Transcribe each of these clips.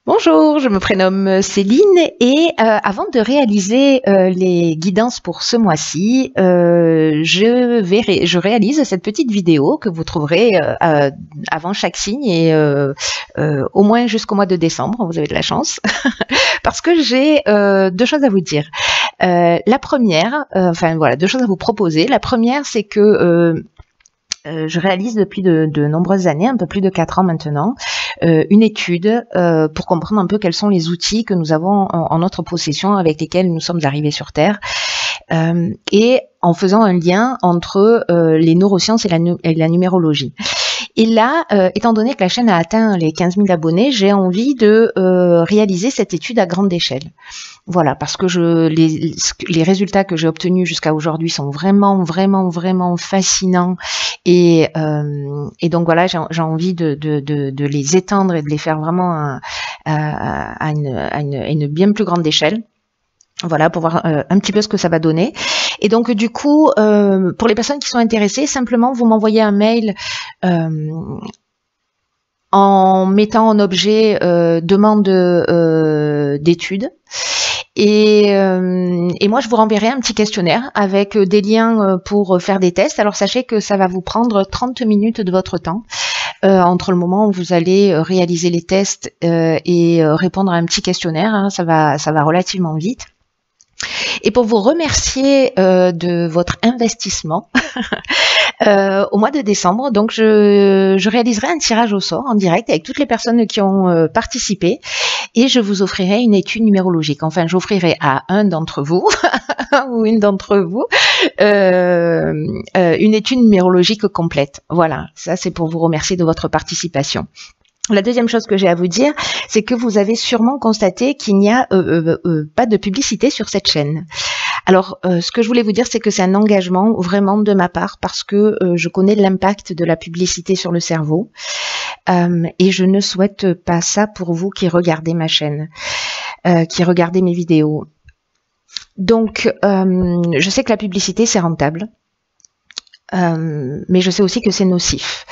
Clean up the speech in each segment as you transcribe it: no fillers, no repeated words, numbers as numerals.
Bonjour, je me prénomme Céline et avant de réaliser les guidances pour ce mois-ci, je réalise cette petite vidéo que vous trouverez avant chaque signe et au moins jusqu'au mois de décembre, vous avez de la chance, parce que j'ai deux choses à vous dire. La première, deux choses à vous proposer. La première, c'est que je réalise depuis de nombreuses années, un peu plus de 4 ans maintenant, une étude pour comprendre un peu quels sont les outils que nous avons en notre possession avec lesquels nous sommes arrivés sur Terre, et en faisant un lien entre les neurosciences et la numérologie. Et là, étant donné que la chaîne a atteint les 15 000 abonnés, j'ai envie de réaliser cette étude à grande échelle. Voilà, parce que les résultats que j'ai obtenus jusqu'à aujourd'hui sont vraiment fascinants. Et donc voilà, j'ai envie de les étendre et de les faire vraiment à une bien plus grande échelle. Voilà, pour voir un petit peu ce que ça va donner. Et donc du coup, pour les personnes qui sont intéressées, simplement vous m'envoyez un mail en mettant en objet demande d'études. Et moi, je vous renverrai un petit questionnaire avec des liens pour faire des tests. Alors, sachez que ça va vous prendre 30 minutes de votre temps entre le moment où vous allez réaliser les tests et répondre à un petit questionnaire. Hein, ça va relativement vite. Et pour vous remercier de votre investissement au mois de décembre, donc je réaliserai un tirage au sort en direct avec toutes les personnes qui ont participé et je vous offrirai une étude numérologique. Enfin, j'offrirai à un d'entre vous ou une d'entre vous une étude numérologique complète. Voilà, ça c'est pour vous remercier de votre participation. La deuxième chose que j'ai à vous dire, c'est que vous avez sûrement constaté qu'il n'y a pas de publicité sur cette chaîne. Alors, ce que je voulais vous dire, c'est que c'est un engagement vraiment de ma part parce que je connais l'impact de la publicité sur le cerveau et je ne souhaite pas ça pour vous qui regardez ma chaîne, qui regardez mes vidéos. Donc, je sais que la publicité, c'est rentable, mais je sais aussi que c'est nocif.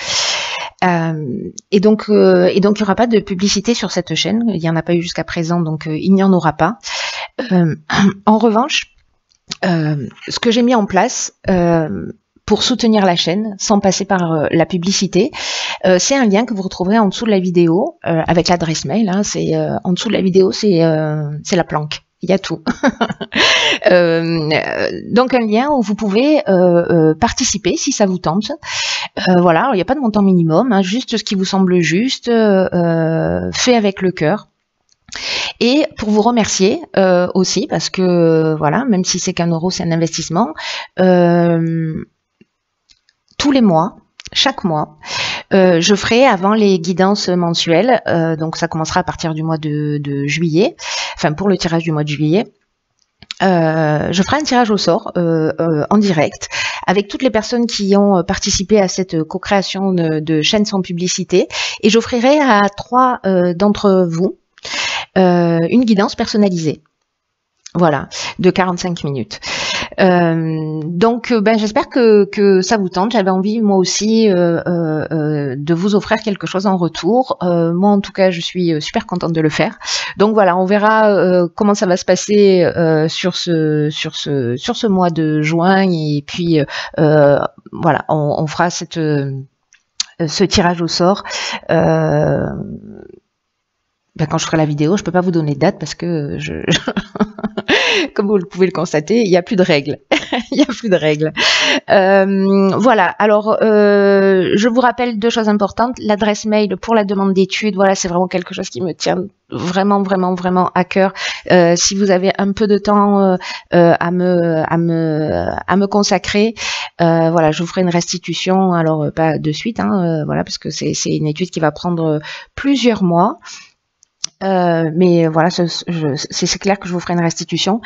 Et donc il n'y aura pas de publicité sur cette chaîne, il n'y en a pas eu jusqu'à présent, donc il n'y en aura pas. En revanche, ce que j'ai mis en place pour soutenir la chaîne sans passer par la publicité, c'est un lien que vous retrouverez en dessous de la vidéo avec l'adresse mail. Hein, en dessous de la vidéo, c'est la planque. Il y a tout. Donc un lien où vous pouvez participer si ça vous tente. Voilà, il n'y a pas de montant minimum, hein, juste ce qui vous semble juste, fait avec le cœur. Et pour vous remercier aussi, parce que voilà, même si c'est qu'1 euro, c'est un investissement, tous les mois, chaque mois, je ferai avant les guidances mensuelles, donc ça commencera à partir du mois de juillet, enfin pour le tirage du mois de juillet, je ferai un tirage au sort en direct avec toutes les personnes qui ont participé à cette co-création de chaînes sans publicité et j'offrirai à 3 d'entre vous une guidance personnalisée. Voilà, de 45 minutes. Donc, j'espère que ça vous tente. J'avais envie, moi aussi, de vous offrir quelque chose en retour. Moi, en tout cas, je suis super contente de le faire. Donc voilà, on verra comment ça va se passer sur ce mois de juin. Et puis, voilà, on fera ce tirage au sort. Quand je ferai la vidéo, je peux pas vous donner de date parce que comme vous pouvez le constater, il n'y a plus de règles. Il n'y a plus de règles. Voilà. Alors, je vous rappelle 2 choses importantes. L'adresse mail pour la demande d'études. Voilà, c'est vraiment quelque chose qui me tient vraiment à cœur. Si vous avez un peu de temps à me consacrer, voilà, je vous ferai une restitution. Alors, pas de suite, hein, voilà, parce que c'est une étude qui va prendre plusieurs mois. Mais voilà, c'est clair que je vous ferai une restitution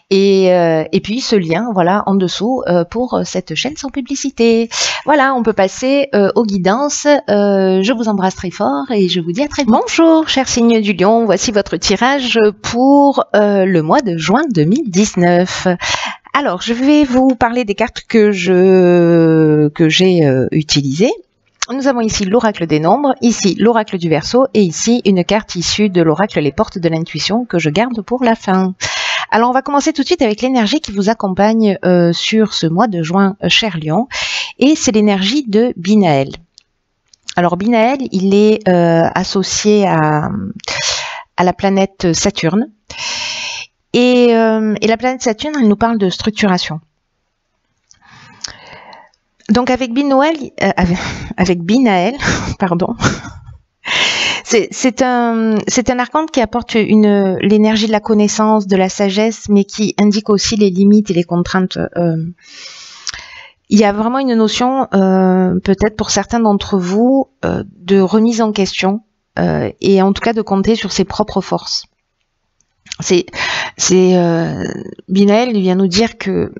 et puis ce lien, voilà, en dessous pour cette chaîne sans publicité. Voilà, on peut passer aux guidances. Je vous embrasse très fort et je vous dis à très vite. Bonjour, chers signes du lion, voici votre tirage pour le mois de juin 2019. Alors, je vais vous parler des cartes que j'ai utilisées. nous avons ici l'oracle des nombres, ici l'oracle du Verseau et ici une carte issue de l'oracle Les Portes de l'Intuition que je garde pour la fin. Alors on va commencer tout de suite avec l'énergie qui vous accompagne sur ce mois de juin, cher Lion, et c'est l'énergie de Binaël. Alors Binaël, il est associé à la planète Saturne, et la planète Saturne, elle nous parle de structuration. Donc avec Binaël, pardon, c'est un archange qui apporte l'énergie de la connaissance, de la sagesse, mais qui indique aussi les limites et les contraintes. Il y a vraiment une notion, peut-être pour certains d'entre vous, de remise en question et en tout cas de compter sur ses propres forces. Binaël vient nous dire que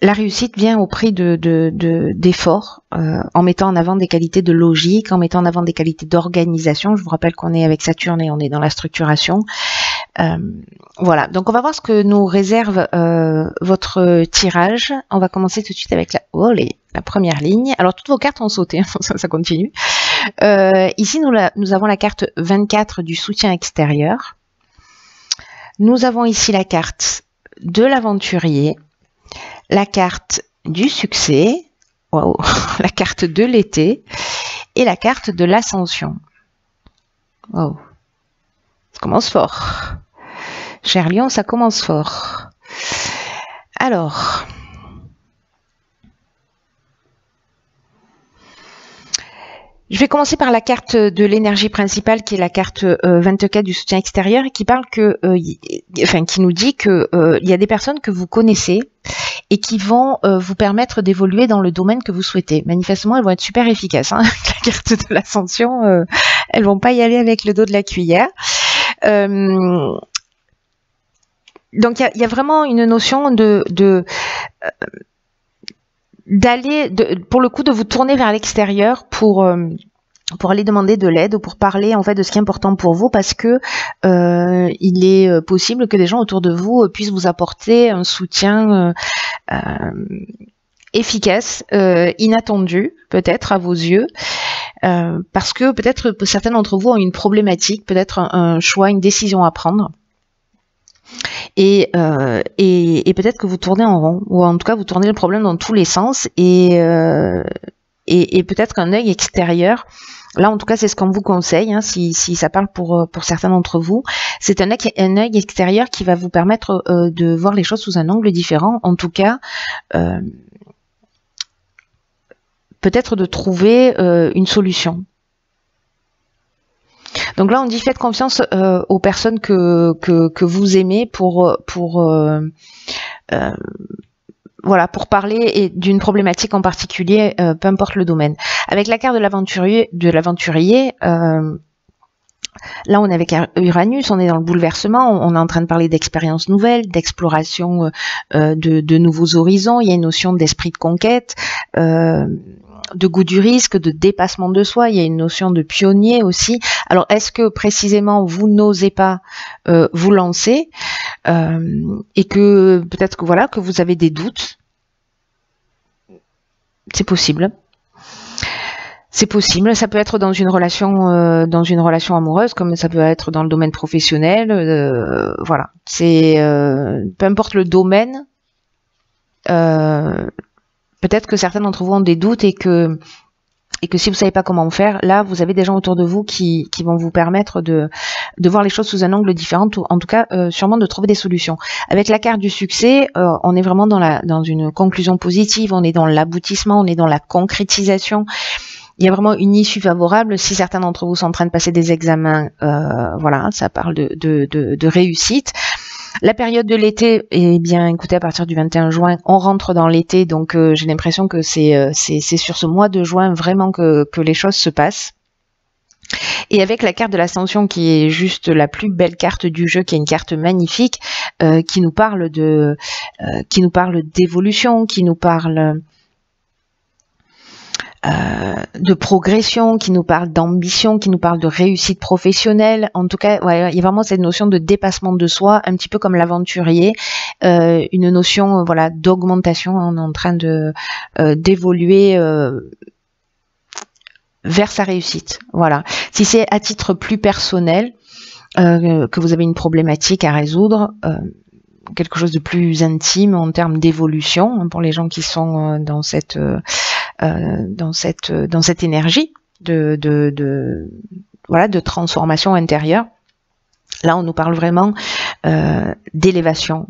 la réussite vient au prix d'efforts, en mettant en avant des qualités de logique, en mettant en avant des qualités d'organisation. Je vous rappelle qu'on est avec Saturne et on est dans la structuration. Voilà, donc on va voir ce que nous réserve votre tirage. On va commencer tout de suite avec la première ligne. Alors toutes vos cartes ont sauté, ça continue. Ici nous avons la carte 24 du soutien extérieur. Nous avons ici la carte de l'aventurier, la carte du succès, wow, la carte de l'été et la carte de l'ascension. Wow. Ça commence fort. Cher Lion, ça commence fort. Alors, je vais commencer par la carte de l'énergie principale qui est la carte 24 du soutien extérieur et qui parle qui nous dit que il y a des personnes que vous connaissez et qui vont vous permettre d'évoluer dans le domaine que vous souhaitez. Manifestement, elles vont être super efficaces. Hein. La carte de l'ascension, elles vont pas y aller avec le dos de la cuillère. Donc il y a vraiment une notion d'aller, pour le coup, de vous tourner vers l'extérieur pour aller demander de l'aide ou pour parler en fait de ce qui est important pour vous, parce que il est possible que des gens autour de vous puissent vous apporter un soutien efficace, inattendu peut-être à vos yeux, parce que peut-être certains d'entre vous ont une problématique, peut-être un choix, une décision à prendre. Et peut-être que vous tournez en rond, ou en tout cas vous tournez le problème dans tous les sens, et peut-être qu'un œil extérieur, là en tout cas c'est ce qu'on vous conseille, hein, si ça parle pour certains d'entre vous, c'est un œil extérieur qui va vous permettre de voir les choses sous un angle différent, en tout cas peut-être de trouver une solution. Donc là, on dit faites confiance aux personnes que vous aimez pour parler d'une problématique en particulier, peu importe le domaine. Avec la carte de l'aventurier, là on est avec Uranus, on est dans le bouleversement, on est en train de parler d'expériences nouvelles, d'exploration de nouveaux horizons, il y a une notion d'esprit de conquête, de goût du risque, de dépassement de soi, il y a une notion de pionnier aussi. Alors est-ce que précisément vous n'osez pas vous lancer et que peut-être que vous avez des doutes? C'est possible. C'est possible, ça peut être dans une relation amoureuse, comme ça peut être dans le domaine professionnel, voilà. C'est peu importe le domaine, peut-être que certains d'entre vous ont des doutes et que si vous savez pas comment faire, là vous avez des gens autour de vous qui vont vous permettre de voir les choses sous un angle différent, ou en tout cas sûrement de trouver des solutions. Avec la carte du succès, on est vraiment dans une conclusion positive, on est dans l'aboutissement, on est dans la concrétisation. Il y a vraiment une issue favorable. Si certains d'entre vous sont en train de passer des examens, voilà, ça parle de réussite. La période de l'été, eh bien, écoutez, à partir du 21 juin, on rentre dans l'été, donc j'ai l'impression que c'est sur ce mois de juin vraiment que les choses se passent. Et avec la carte de l'ascension, qui est juste la plus belle carte du jeu, qui est une carte magnifique, qui nous parle d'évolution, qui nous parle de progression, qui nous parle d'ambition, qui nous parle de réussite professionnelle. En tout cas, ouais, il y a vraiment cette notion de dépassement de soi, un petit peu comme l'aventurier, une notion voilà, d'augmentation. On est en train d'évoluer vers sa réussite. Voilà. Si c'est à titre plus personnel, que vous avez une problématique à résoudre, quelque chose de plus intime en termes d'évolution, hein, pour les gens qui sont dans cette énergie voilà, de transformation intérieure. Là, on nous parle vraiment d'élévation,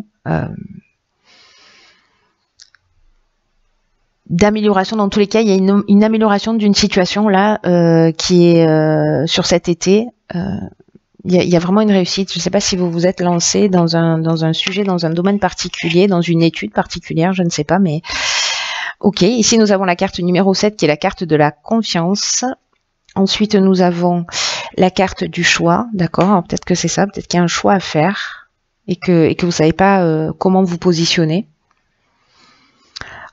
d'amélioration. Dans tous les cas, il y a une amélioration d'une situation là qui est sur cet été. Il y a vraiment une réussite. Je ne sais pas si vous vous êtes lancé dans un sujet, dans un domaine particulier, dans une étude particulière, je ne sais pas, mais ok. Ici, nous avons la carte numéro 7 qui est la carte de la confiance. Ensuite, nous avons la carte du choix, d'accord. Peut-être que c'est ça, peut-être qu'il y a un choix à faire et que vous ne savez pas comment vous positionner.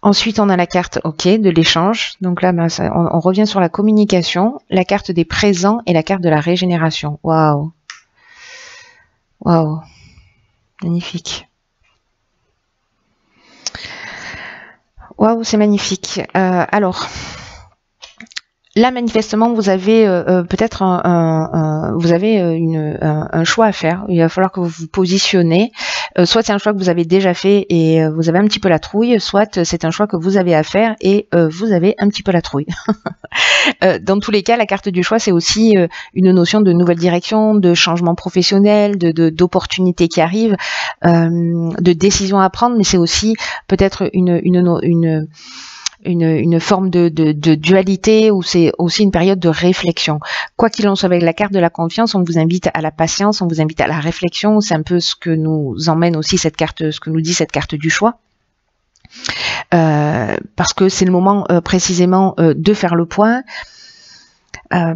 Ensuite, on a la carte de l'échange. Donc là, on revient sur la communication, la carte des présents et la carte de la régénération. Waouh! Waouh! Magnifique. Waouh, c'est magnifique. Alors, là, manifestement, vous avez peut-être un choix à faire. Il va falloir que vous vous positionnez. Soit c'est un choix que vous avez déjà fait et vous avez un petit peu la trouille, soit c'est un choix que vous avez à faire et vous avez un petit peu la trouille. Dans tous les cas, la carte du choix, c'est aussi une notion de nouvelle direction, de changement professionnel, d'opportunités qui arrivent, de décisions à prendre, mais c'est aussi peut-être une forme de dualité où c'est aussi une période de réflexion. Quoi qu'il en soit, avec la carte de la confiance, on vous invite à la patience, on vous invite à la réflexion. C'est un peu ce que nous emmène aussi cette carte, ce que nous dit cette carte du choix. Parce que c'est le moment précisément de faire le point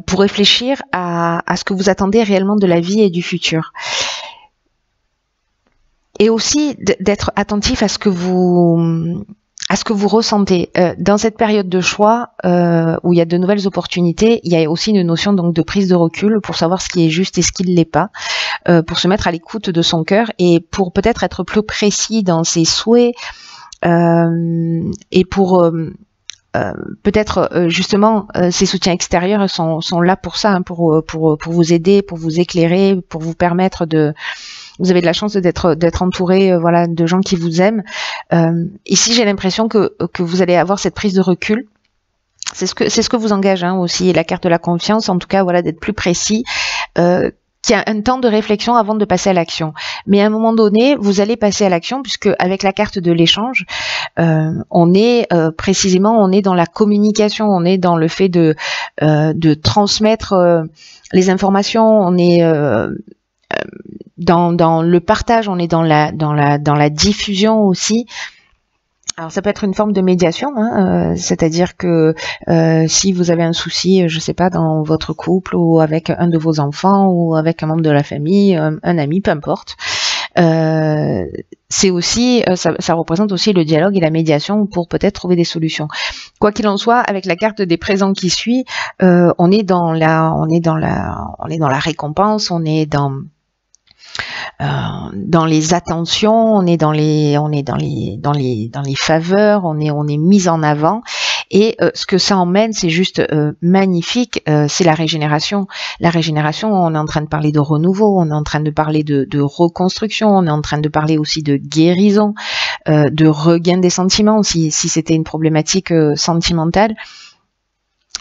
pour réfléchir à ce que vous attendez réellement de la vie et du futur. Et aussi d'être attentif à ce que vous ressentez. Dans cette période de choix où il y a de nouvelles opportunités, il y a aussi une notion donc de prise de recul pour savoir ce qui est juste et ce qui ne l'est pas, pour se mettre à l'écoute de son cœur et pour peut-être être plus précis dans ses souhaits et pour peut-être justement ces soutiens extérieurs sont là pour ça, hein, pour vous aider, pour vous éclairer, pour vous permettre de... Vous avez de la chance d'être entouré voilà, de gens qui vous aiment. Ici, j'ai l'impression que vous allez avoir cette prise de recul. C'est ce que vous engage hein, aussi la carte de la confiance, en tout cas voilà, d'être plus précis, qu'il y a un temps de réflexion avant de passer à l'action. Mais à un moment donné, vous allez passer à l'action puisque avec la carte de l'échange, on est précisément, on est dans la communication, on est dans le fait de transmettre les informations, on est dans le partage, on est dans la diffusion aussi. Alors ça peut être une forme de médiation, hein, c'est-à-dire que si vous avez un souci, je sais pas, dans votre couple ou avec un de vos enfants ou avec un membre de la famille, un ami, peu importe, c'est aussi ça représente aussi le dialogue et la médiation pour peut-être trouver des solutions. Quoi qu'il en soit, avec la carte des présents qui suit, on est dans la récompense, on est dans les attentions, on est dans les faveurs, on est mis en avant. Et ce que ça emmène, c'est juste magnifique, c'est la régénération. La régénération, on est en train de parler de renouveau, on est en train de parler de reconstruction, on est en train de parler aussi de guérison, de regain des sentiments, si c'était une problématique sentimentale,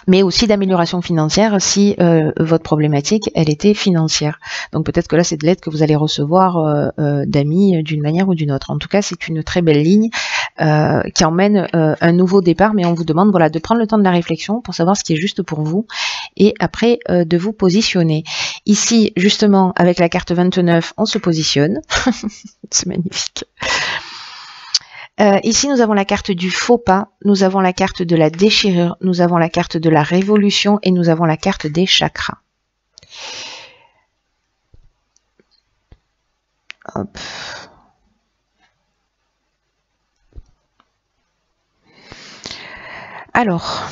mais aussi d'amélioration financière si votre problématique, elle était financière. Donc peut-être que là, c'est de l'aide que vous allez recevoir d'amis d'une manière ou d'une autre. En tout cas, c'est une très belle ligne qui emmène un nouveau départ, mais on vous demande voilà, de prendre le temps de la réflexion pour savoir ce qui est juste pour vous et après de vous positionner. Ici, justement, avec la carte 29, on se positionne. C'est magnifique. Ici, nous avons la carte du faux pas, nous avons la carte de la déchirure, nous avons la carte de la révolution et nous avons la carte des chakras. Hop. Alors...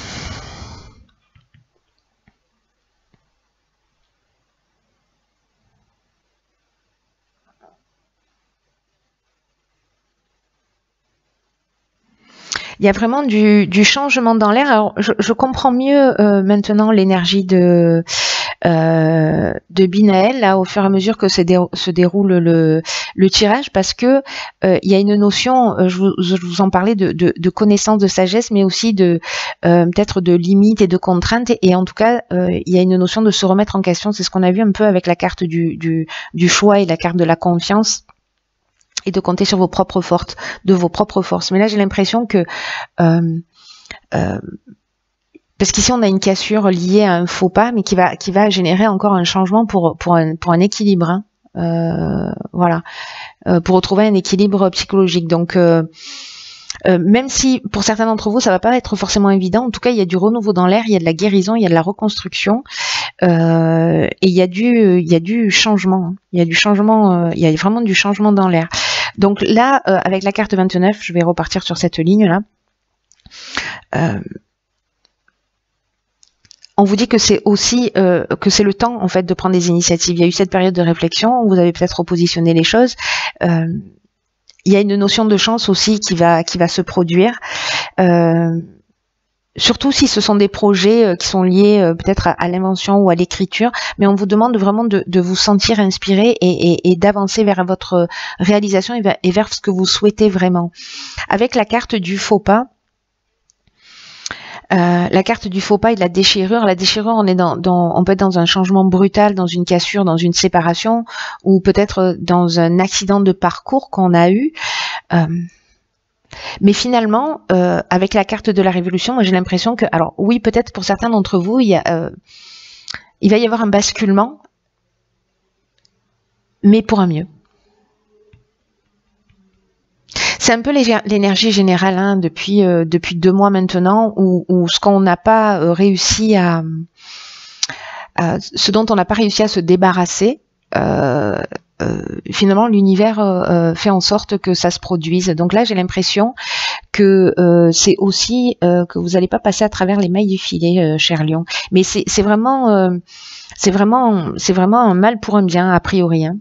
Il y a vraiment du changement dans l'air. Alors, je comprends mieux maintenant l'énergie de Binaël, là, au fur et à mesure que se déroule le tirage, parce que il y a une notion, je vous en parlais, de connaissance, de sagesse, mais aussi de peut-être de limites et de contraintes. Et en tout cas, il y a une notion de se remettre en question. C'est ce qu'on a vu un peu avec la carte du choix et la carte de la confiance, et de compter sur vos propres forces, de vos propres forces. Mais là, j'ai l'impression que parce qu'ici on a une cassure liée à un faux pas, mais qui va générer encore un changement pour un équilibre. Hein. Voilà, pour retrouver un équilibre psychologique. Donc même si pour certains d'entre vous ça va pas être forcément évident, en tout cas il y a du renouveau dans l'air, il y a de la guérison, il y a de la reconstruction, et il y a du changement. Hein. Il y a du changement, il y a vraiment du changement dans l'air. Donc là, avec la carte 29, je vais repartir sur cette ligne là. On vous dit que c'est aussi que c'est le temps en fait de prendre des initiatives. Il y a eu cette période de réflexion où vous avez peut-être repositionné les choses. Il y a une notion de chance aussi qui va se produire. Surtout si ce sont des projets qui sont liés peut-être à l'invention ou à l'écriture, mais on vous demande vraiment de vous sentir inspiré et d'avancer vers votre réalisation et vers ce que vous souhaitez vraiment. Avec la carte du faux pas, la carte du faux pas et de la déchirure, on peut être dans un changement brutal, dans une cassure, dans une séparation, ou peut-être dans un accident de parcours qu'on a eu. Mais finalement, avec la carte de la révolution, moi j'ai l'impression que, alors oui, peut-être pour certains d'entre vous, il va y avoir un basculement, mais pour un mieux. C'est un peu l'énergie générale hein, depuis 2 mois maintenant, où ce qu'on n'a pas réussi ce dont on n'a pas réussi à se débarrasser, finalement l'univers fait en sorte que ça se produise. Donc là j'ai l'impression que c'est aussi que vous n'allez pas passer à travers les mailles du filet, cher Lion. Mais c'est vraiment un mal pour un bien a priori. Hein.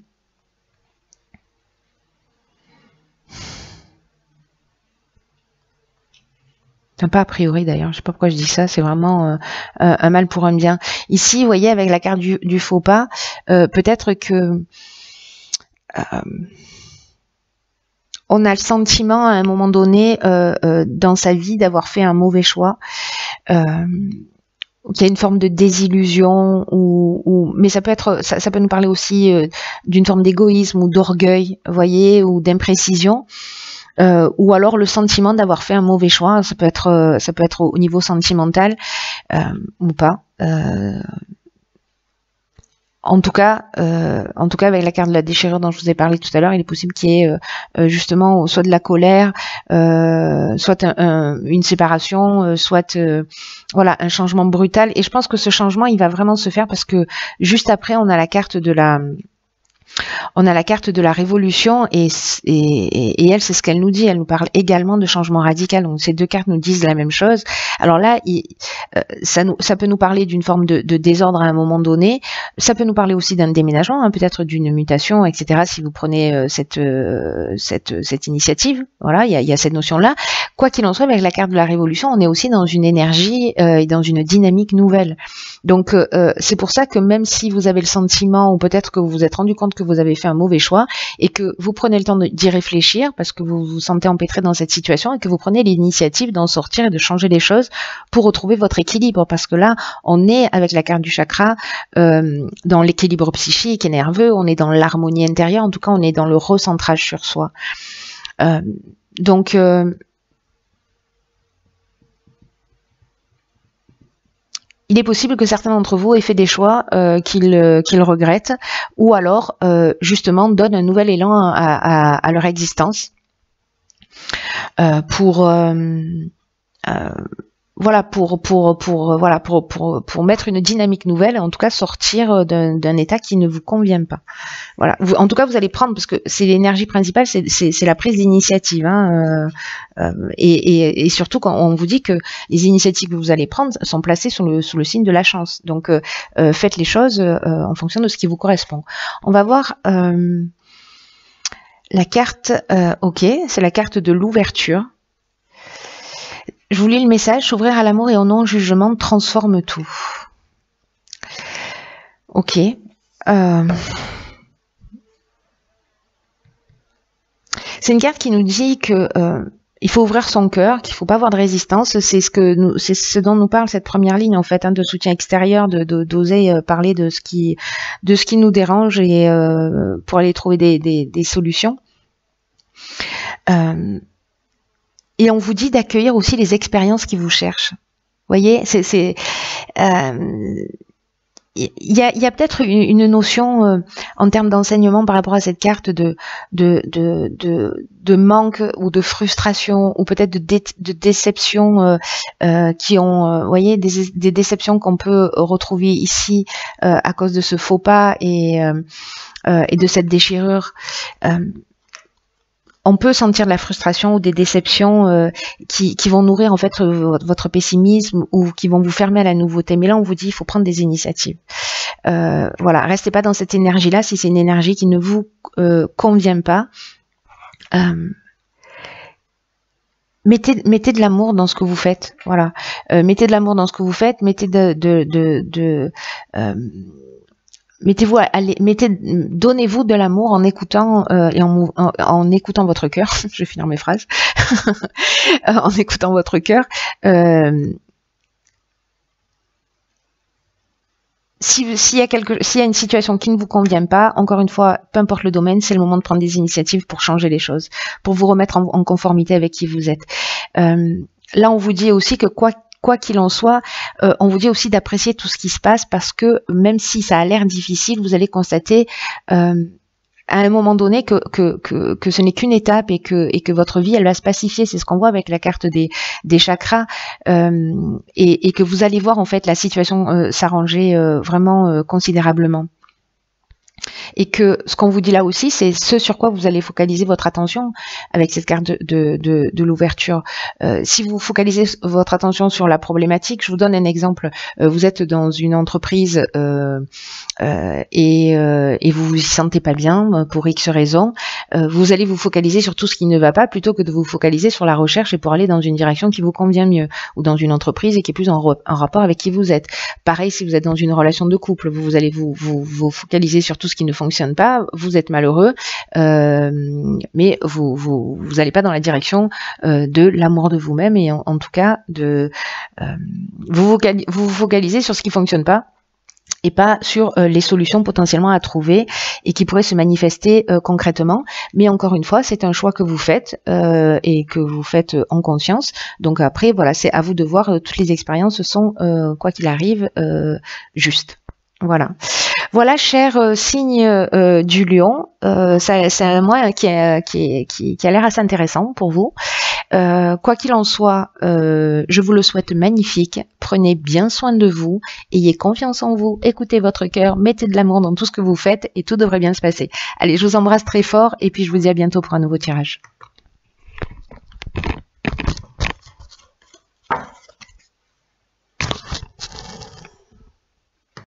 Pas a priori d'ailleurs, je sais pas pourquoi je dis ça, c'est vraiment un mal pour un bien. Ici, vous voyez, avec la carte du faux pas, peut-être que on a le sentiment à un moment donné dans sa vie d'avoir fait un mauvais choix, qu'il y a une forme de désillusion, mais ça peut nous parler aussi d'une forme d'égoïsme ou d'orgueil, vous voyez, ou d'imprécision. Ou alors le sentiment d'avoir fait un mauvais choix, ça peut être au niveau sentimental ou pas. En tout cas, avec la carte de la déchirure dont je vous ai parlé tout à l'heure, il est possible qu'il y ait justement soit de la colère, soit une séparation, soit voilà, un changement brutal. Et je pense que ce changement, il va vraiment se faire parce que juste après, on a la carte de la révolution et elle, c'est ce qu'elle nous dit. Elle nous parle également de changement radical. Donc ces deux cartes nous disent la même chose. Alors là, ça peut nous parler d'une forme de désordre à un moment donné. Ça peut nous parler aussi d'un déménagement, hein, peut-être d'une mutation, etc. Si vous prenez cette initiative, voilà, il y a cette notion-là. Quoi qu'il en soit, avec la carte de la révolution, on est aussi dans une énergie et dans une dynamique nouvelle. Donc c'est pour ça que même si vous avez le sentiment, ou peut-être que vous vous êtes rendu compte que vous avez fait un mauvais choix, et que vous prenez le temps d'y réfléchir, parce que vous vous sentez empêtré dans cette situation, et que vous prenez l'initiative d'en sortir et de changer les choses pour retrouver votre équilibre, parce que là, on est avec la carte du chakra dans l'équilibre psychique et nerveux, on est dans l'harmonie intérieure, en tout cas on est dans le recentrage sur soi. Donc il est possible que certains d'entre vous aient fait des choix qu'ils regrettent, ou alors justement donnent un nouvel élan à leur existence pour mettre une dynamique nouvelle, en tout cas sortir d'un état qui ne vous convient pas. Voilà. En tout cas, vous allez prendre, parce que c'est l'énergie principale, c'est la prise d'initiative, hein, et surtout quand on vous dit que les initiatives que vous allez prendre sont placées sous le signe de la chance. Donc, faites les choses en fonction de ce qui vous correspond. On va voir la carte. Ok, c'est la carte de l'ouverture. Je vous lis le message. S'ouvrir à l'amour et au non-jugement transforme tout. Ok. C'est une carte qui nous dit que il faut ouvrir son cœur, qu'il faut pas avoir de résistance. C'est ce dont nous parle cette première ligne en fait, hein, de soutien extérieur, d'oser parler de ce qui nous dérange et pour aller trouver des solutions. Et on vous dit d'accueillir aussi les expériences qui vous cherchent. Vous voyez, il y a peut-être une notion en termes d'enseignement par rapport à cette carte de manque ou de frustration ou peut-être de déception qui ont, vous voyez, des déceptions qu'on peut retrouver ici à cause de ce faux pas et de cette déchirure. On peut sentir de la frustration ou des déceptions qui vont nourrir en fait votre pessimisme ou qui vont vous fermer à la nouveauté. Mais là, on vous dit il faut prendre des initiatives. Voilà, restez pas dans cette énergie-là si c'est une énergie qui ne vous convient pas. Mettez de l'amour dans ce que vous faites. Voilà, mettez de l'amour dans ce que vous faites. Donnez-vous de l'amour en écoutant et en écoutant votre cœur. Je vais finir mes phrases. En écoutant votre cœur. S'il y a une situation qui ne vous convient pas, encore une fois, peu importe le domaine, c'est le moment de prendre des initiatives pour changer les choses, pour vous remettre en conformité avec qui vous êtes. Là, on vous dit aussi que quoi qu'il en soit, on vous dit aussi d'apprécier tout ce qui se passe parce que même si ça a l'air difficile, vous allez constater à un moment donné que ce n'est qu'une étape et que votre vie elle va se pacifier. C'est ce qu'on voit avec la carte des chakras et que vous allez voir en fait la situation s'arranger vraiment considérablement. Et que ce qu'on vous dit là aussi, c'est ce sur quoi vous allez focaliser votre attention avec cette carte de l'ouverture. Si vous focalisez votre attention sur la problématique, je vous donne un exemple. Vous êtes dans une entreprise et vous vous y sentez pas bien pour X raisons. Vous allez vous focaliser sur tout ce qui ne va pas plutôt que de vous focaliser sur la recherche et pour aller dans une direction qui vous convient mieux ou dans une entreprise et qui est plus en rapport avec qui vous êtes. Pareil, si vous êtes dans une relation de couple, vous allez vous focaliser sur tout ce qui ne fonctionne pas, vous êtes malheureux, mais vous n'allez pas dans la direction de l'amour de vous-même et en tout cas vous vous focalisez sur ce qui fonctionne pas et pas sur les solutions potentiellement à trouver et qui pourraient se manifester concrètement. Mais encore une fois, c'est un choix que vous faites et que vous faites en conscience. Donc après, voilà, c'est à vous de voir. Toutes les expériences sont, quoi qu'il arrive, justes. Voilà, cher signe du lion, c'est un mois qui a l'air assez intéressant pour vous. Quoi qu'il en soit, je vous le souhaite magnifique. Prenez bien soin de vous, ayez confiance en vous, écoutez votre cœur, mettez de l'amour dans tout ce que vous faites et tout devrait bien se passer. Allez, je vous embrasse très fort et puis je vous dis à bientôt pour un nouveau tirage.